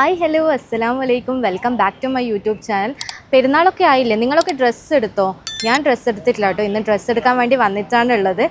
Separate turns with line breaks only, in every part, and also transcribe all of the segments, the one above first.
Hi hello അസ്സലാമലൈക്കും welcome back to my YouTube channel. പെരുന്നാളൊക്കെ ആയില്ലേ? നിങ്ങളൊക്കെ ഡ്രസ്സ് എടുത്തോ? ഞാൻ ഡ്രസ്സ് എടുത്തിട്ടില്ല കേട്ടോ. ഇന്ന് ഡ്രസ്സ് എടുക്കാൻ വേണ്ടി വന്നിട്ടാണ് ഉള്ളത്.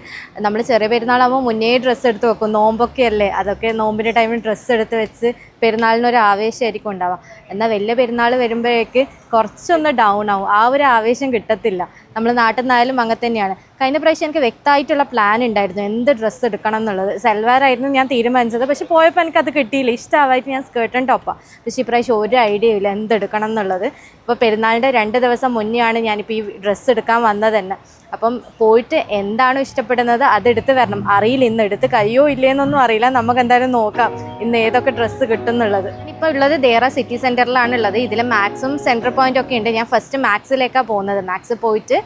നമ്മൾ ചെറിയ പെരുന്നാളാകുമ്പോൾ മുന്നേ ഡ്രസ്സ് എടുത്ത് വെക്കും. നോമ്പൊക്കെ അല്ലേ, അതൊക്കെ നോമ്പിൻ്റെ ടൈമിൽ ഡ്രസ്സ് എടുത്ത് വെച്ച് പെരുന്നാളിനൊരു ആവേശമായിരിക്കും ഉണ്ടാവുക. എന്നാൽ വലിയ പെരുന്നാൾ വരുമ്പോഴേക്ക് കുറച്ചൊന്ന് ഡൗൺ ആവും, ആ ഒരു ആവേശം കിട്ടത്തില്ല. നമ്മൾ നാട്ടിൽ നിന്നായാലും അങ്ങനെ തന്നെയാണ്. കഴിഞ്ഞ പ്രാവശ്യം എനിക്ക് വ്യക്തമായിട്ടുള്ള പ്ലാൻ ഉണ്ടായിരുന്നു എന്ത് ഡ്രസ്സ് എടുക്കണം എന്നുള്ളത്. സൽവാറായിരുന്നു ഞാൻ തീരുമാനിച്ചത്, പക്ഷെ പോയപ്പോൾ എനിക്കത് കിട്ടിയില്ല. ഇഷ്ടമായിട്ട് ഞാൻ സ്കേർട്ടും ടോപ്പാണ്. പക്ഷേ ഇപ്രാവശ്യം ഒരു ഐഡിയ ഇല്ല എന്തെടുക്കണം എന്നുള്ളത്. ഇപ്പോൾ പെരുന്നാളിൻ്റെ 2 ദിവസം മുന്നെയാണ് ഞാനിപ്പോൾ ഈ ഡ്രസ്സ് എടുക്കാൻ വന്നത് തന്നെ. അപ്പം പോയിട്ട് എന്താണോ ഇഷ്ടപ്പെടുന്നത് അതെടുത്ത് വരണം. അറിയില്ല, ഇന്ന് എടുത്ത് കഴിയോ ഇല്ലേന്നൊന്നും അറിയില്ല. നമുക്ക് എന്തായാലും നോക്കാം ഇന്ന് ഏതൊക്കെ ഡ്രസ്സ് കിട്ടും എന്നുള്ളത്. ഇപ്പോൾ ഉള്ളത് ദേറ സിറ്റി സെൻറ്ററിലാണ് ഉള്ളത്. ഇതിൽ മാക്സും സെൻട്രൽ പോയിൻ്റ് ഒക്കെ ഉണ്ട്. ഞാൻ ഫസ്റ്റ് മാക്സിലേക്കാണ് പോകുന്നത്. മാക്സ് പോയിട്ട്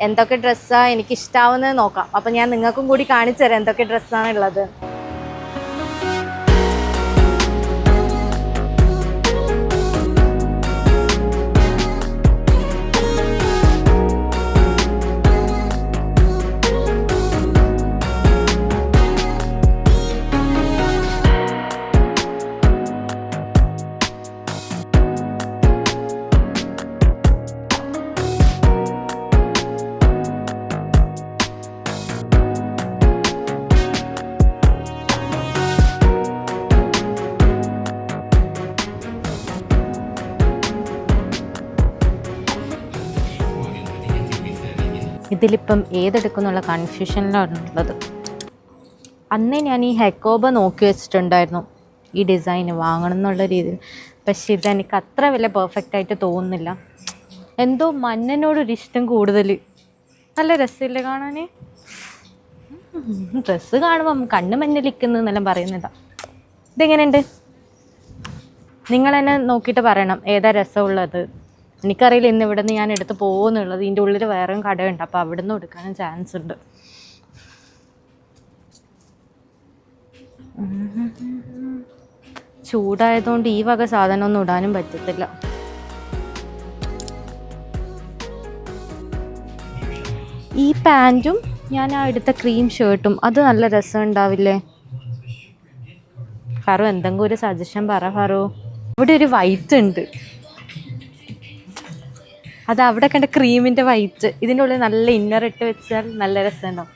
എന്തൊക്കെ ഡ്രസ്സാണ് എനിക്കിഷ്ടാവുന്നത് നോക്കാം. അപ്പോൾ ഞാൻ നിങ്ങൾക്കും കൂടി കാണിച്ചു തരാം എന്തൊക്കെ ഡ്രസ്സാണ് ഉള്ളത്. ഇതിലിപ്പം ഏതെടുക്കുന്നുള്ള കൺഫ്യൂഷനിലാണുള്ളത്. അന്നേ ഞാൻ ഈ ഹെക്കോബ നോക്കി വെച്ചിട്ടുണ്ടായിരുന്നു ഈ ഡിസൈൻ വാങ്ങണം എന്നുള്ള രീതിയിൽ. പക്ഷേ ഇതെനിക്ക് അത്ര വലിയ പെർഫെക്റ്റ് ആയിട്ട് തോന്നുന്നില്ല. എന്തോ മഞ്ഞനോടൊരിഷ്ടം കൂടുതൽ. നല്ല രസമില്ലേ കാണാൻ? ഡ്രസ്സ് കാണുമ്പം കണ്ണ് മഞ്ഞളിക്കുന്നതെന്നെല്ലാം പറയുന്നതാ. ഇതെങ്ങനെയുണ്ട്? നിങ്ങൾ തന്നെ നോക്കിയിട്ട് പറയണം ഏതാ രസമുള്ളത്. എനിക്കറിയില്ല ഇന്ന് ഇവിടെ നിന്ന് ഞാൻ എടുത്ത് പോകുന്നുള്ളത്. ഇതിൻ്റെ ഉള്ളിൽ വേറെയും കടയുണ്ട്, അപ്പോൾ അവിടെ നിന്ന് എടുക്കാനും ചാൻസ് ഉണ്ട്. ചൂടായതുകൊണ്ട് ഈ വക സാധനമൊന്നും ഇടാനും പറ്റത്തില്ല. ഈ പാൻറ്റും ഞാൻ ആ എടുത്ത ക്രീം ഷർട്ടും അത് നല്ല രസം ഉണ്ടാവില്ലേ? ഫറു എന്തെങ്കിലും ഒരു സജഷൻ പറ ഫറു. ഇവിടെ ഒരു വൈറ്റ് ഉണ്ട്, അത് അവിടെ കണ്ട ക്രീമിൻ്റെ വൈറ്റ്. ഇതിൻ്റെ ഉള്ളിൽ നല്ല ഇന്നർ ഇട്ട് വെച്ചാൽ നല്ല രസമുണ്ടാവും.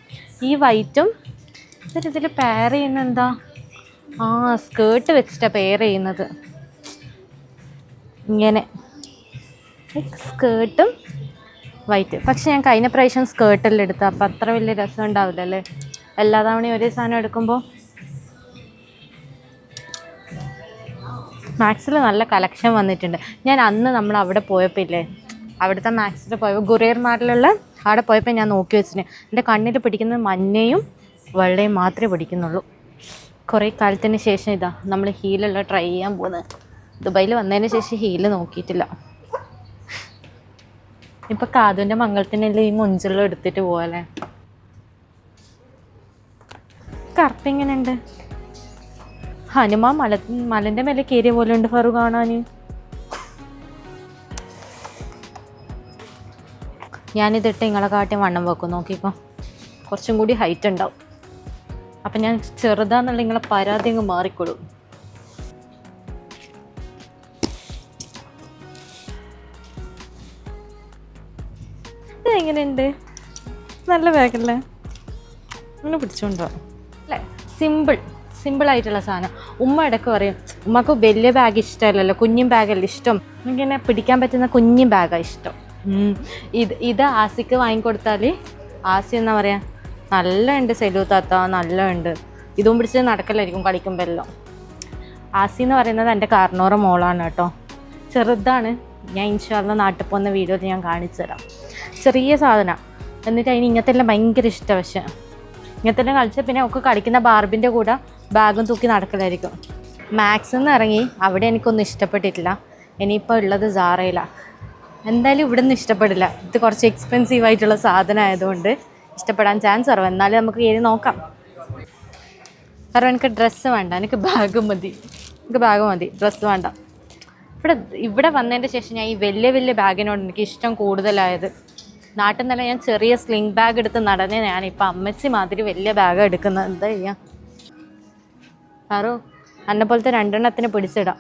ഈ വൈറ്റും ഇതിൽ പെയർ ചെയ്യുന്ന എന്താ? സ്കേർട്ട് വെച്ചിട്ടാണ് പെയർ ചെയ്യുന്നത്. ഇങ്ങനെ സ്കേർട്ടും വൈറ്റ്. പക്ഷെ ഞാൻ കഴിഞ്ഞ പ്രാവശ്യം സ്കേർട്ടെല്ലാം എടുത്തു, അപ്പം അത്ര വലിയ രസം ഉണ്ടാവില്ലല്ലേ എല്ലാ തവണയും ഒരേ സാധനം എടുക്കുമ്പോൾ. മാക്സിൽ നല്ല കളക്ഷൻ വന്നിട്ടുണ്ട്. ഞാൻ അന്ന് നമ്മൾ അവിടെ പോയപ്പോൾ ഇല്ലേ, അവിടുത്തെ മാക്സിൽ പോയപ്പോൾ ഗുറിയർ മാർട്ടിലുള്ള അവിടെ പോയപ്പോൾ ഞാൻ നോക്കി വെച്ചിട്ടുണ്ട്. എൻ്റെ കണ്ണിൽ പിടിക്കുന്നത് മഞ്ഞയും വെള്ളയും മാത്രമേ പിടിക്കുന്നുള്ളൂ. കുറേ കാലത്തിന് ശേഷം ഇതാ നമ്മൾ ഹീലുള്ള ട്രൈ ചെയ്യാൻ പോകുന്നത്. ദുബായിൽ വന്നതിന് ശേഷം ഹീല് നോക്കിയിട്ടില്ല. ഇപ്പം കാതുവിൻ്റെ മംഗളത്തിനെല്ലാം ഈ മുഞ്ചെല്ലാം എടുത്തിട്ട് പോകാല്ലേ. കറുപ്പ് എങ്ങനെയുണ്ട്? ഹനുമാൻ മലൻ്റെ മേലെ കയറിയ പോലെ ഉണ്ട് ഫറു കാണാൻ. ഞാനിതിട്ട് നിങ്ങളെ കാട്ടിയും വണ്ണം വെക്കും. നോക്കിക്കോ, കുറച്ചും കൂടി ഹൈറ്റ് ഉണ്ടാവും. അപ്പം ഞാൻ ചെറുതാന്നുള്ള നിങ്ങളെ പരാതി അങ്ങ് മാറിക്കൊള്ളും. ഇതെങ്ങനെയുണ്ട്? നല്ല ബാഗല്ലേ? അങ്ങനെ പിടിച്ചോണ്ടോ അല്ലേ? സിമ്പിളായിട്ടുള്ള സാധനം. ഉമ്മ ഇടയ്ക്ക് പറയും ഉമ്മക്ക് വലിയ ബാഗ് ഇഷ്ടമല്ലല്ലോ, കുഞ്ഞും ബാഗല്ലേ ഇഷ്ടം. ഇങ്ങനെ പിടിക്കാൻ പറ്റുന്ന കുഞ്ഞു ബാഗാണ് ഇഷ്ടം. ഇത് ആസിക്ക് വാങ്ങിക്കൊടുത്താൽ ആസി എന്നാ പറയാ, നല്ല ഉണ്ട് സെലു താത്ത, നല്ല ഉണ്ട്. ഇതും പിടിച്ച് നടക്കലായിരിക്കും കളിക്കുമ്പോൾ എല്ലാം. ആസി എന്ന് പറയുന്നത് എൻ്റെ കാർണോറ മോളാണ് കേട്ടോ. ചെറുതാണ്. ഞാൻ ഇൻഷാല്ല നാട്ടിൽ പോകുന്ന വീഡിയോയിൽ ഞാൻ കാണിച്ചു തരാം. ചെറിയ സാധനം, എന്നിട്ട് അതിന് ഇങ്ങനത്തെ എല്ലാം ഭയങ്കര ഇഷ്ടമാണ്. പക്ഷേ ഇങ്ങനത്തെ എല്ലാം കളിച്ചാൽ പിന്നെ ഒക്കെ കളിക്കുന്ന ബാർബിൻ്റെ കൂടെ ബാഗും തൂക്കി നടക്കലായിരിക്കും. മാക്സിൽ നിന്ന് ഇറങ്ങി അവിടെ എനിക്കൊന്നും ഇഷ്ടപ്പെട്ടിട്ടില്ല. ഇനിയിപ്പോൾ ഉള്ളത് സാറയിലാണ്. എന്തായാലും ഇവിടെ നിന്ന് ഇഷ്ടപ്പെടില്ല. ഇത് കുറച്ച് എക്സ്പെൻസീവ് ആയിട്ടുള്ള സാധനം ആയതുകൊണ്ട് ഇഷ്ടപ്പെടാൻ ചാൻസ് കുറവ്. എന്നാലും നമുക്ക് കയറി നോക്കാം. കാരണം എനിക്ക് ഡ്രസ്സ് വേണ്ട, എനിക്ക് ബാഗ് മതി. ഡ്രസ്സ് വേണ്ട. ഇവിടെ വന്നതിൻ്റെ ശേഷം ഞാൻ ഈ വലിയ ബാഗിനോട് എനിക്ക് ഇഷ്ടം കൂടുതലായത്. നാട്ടിൽ നിന്ന് തന്നെ ഞാൻ ചെറിയ സ്ലിംഗ് ബാഗ് എടുത്ത് നടന്നേ. ഞാനിപ്പോൾ അമ്മച്ചി മാതിരി വലിയ ബാഗ് എടുക്കുന്നത്. എന്താ ചെയ്യാം? ആറോ എന്നെ പോലത്തെ 2 എണ്ണത്തിന് പിടിച്ചിടാം.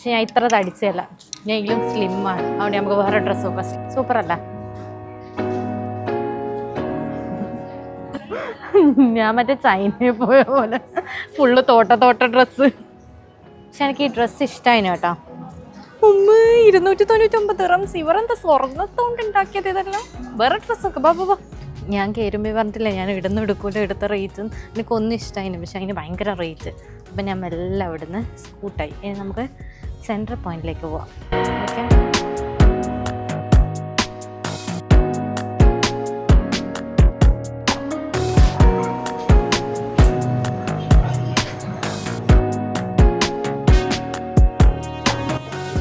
പക്ഷെ ഞാൻ ഇത്ര തടിച്ചതല്ല, ഞാൻ ഇതിലും സ്ലിമ്മാണ്. അതുകൊണ്ട് നമുക്ക് വേറെ ഡ്രസ്സ് നോക്കാം. സൂപ്പറല്ല? ഞാൻ മറ്റേ ചൈനയിൽ പോയ പോലെ ഫുള്ള് തോട്ട ഡ്രസ്സ്. പക്ഷെ എനിക്ക് ഈ ഡ്രസ്സ് ഇഷ്ടമായിന് കേട്ടോ. 299 ദിർഹംസ്. ഇവരെന്താ സ്വർണ്ണത്തോണ്ട് ഉണ്ടാക്കിയത് ഇതെല്ലാം? വേറെ ഡ്രസ്സൊക്കെ ബാബാ. ഞാൻ കയറുമ്പോൾ പറഞ്ഞിട്ടില്ല ഞാൻ ഇടുന്ന എടുക്കൂല, എടുത്ത റേറ്റ് എനിക്കൊന്നും ഇഷ്ടമായിന്, പക്ഷെ അതിന് ഭയങ്കര റേറ്റ്. അപ്പം ഞാൻ മെല്ലെ അവിടുന്ന് സ്കൂട്ടായി. ഇനി നമുക്ക് സെൻട്രൽ പോയിന്റിലേക്ക് പോവാം. ഓക്കെ,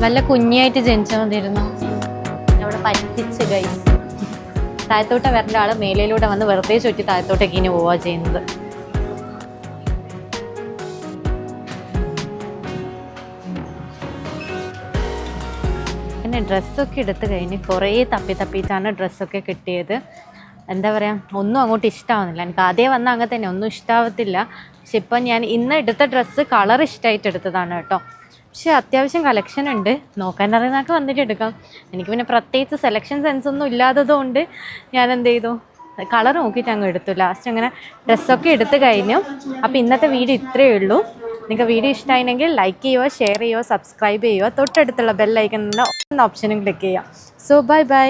നല്ല കുഞ്ഞായിട്ട് ജനിച്ചാൽ മതിയിരുന്നു. അവിടെ പറ്റിച്ച് ഗൈസ്. താഴത്തോട്ട് വരേണ്ട ആള് മേലയിലൂടെ വന്ന് വെറുതെ ചുറ്റി താഴത്തോട്ടേക്ക് ഇനി പോവാ ചെയ്യുന്നത്. പിന്നെ ഡ്രസ്സൊക്കെ എടുത്തു കഴിഞ്ഞ് കുറേ തപ്പിയിട്ടാണ് ഡ്രസ്സൊക്കെ കിട്ടിയത്. എന്താ പറയുക, ഒന്നും അങ്ങോട്ട് ഇഷ്ടമാവുന്നില്ല. എനിക്ക് ആദ്യം വന്നാൽ അങ്ങനെ തന്നെ ഒന്നും ഇഷ്ടാവത്തില്ല. പക്ഷെ ഇപ്പം ഞാൻ ഇന്ന് എടുത്ത ഡ്രസ്സ് കളർ ഇഷ്ടമായിട്ട് എടുത്തതാണ് കേട്ടോ. പക്ഷെ അത്യാവശ്യം കളക്ഷൻ ഉണ്ട്, നോക്കാൻ അറിയുന്നതൊക്കെ വന്നിട്ട് എടുക്കാം. എനിക്ക് പിന്നെ പ്രത്യേകിച്ച് സെലക്ഷൻ സെൻസ് ഒന്നും ഇല്ലാത്തതുകൊണ്ട് ഞാൻ എന്ത് ചെയ്തു, കളർ നോക്കിയിട്ട് അങ്ങ് എടുത്തു. ലാസ്റ്റ് അങ്ങനെ ഡ്രസ്സൊക്കെ എടുത്തു കഴിഞ്ഞു. അപ്പോൾ ഇന്നത്തെ വീഡിയോ ഇത്രയേ ഉള്ളൂ. നിങ്ങൾക്ക് വീഡിയോ ഇഷ്ടമായിരുന്നെങ്കിൽ ലൈക്ക് ചെയ്യുക, ഷെയർ ചെയ്യുക, സബ്സ്ക്രൈബ് ചെയ്യുക, തൊട്ടടുത്തുള്ള ബെൽ ഐക്കൺ എന്ന ഓപ്ഷനും ക്ലിക്ക് ചെയ്യുക. So bye bye.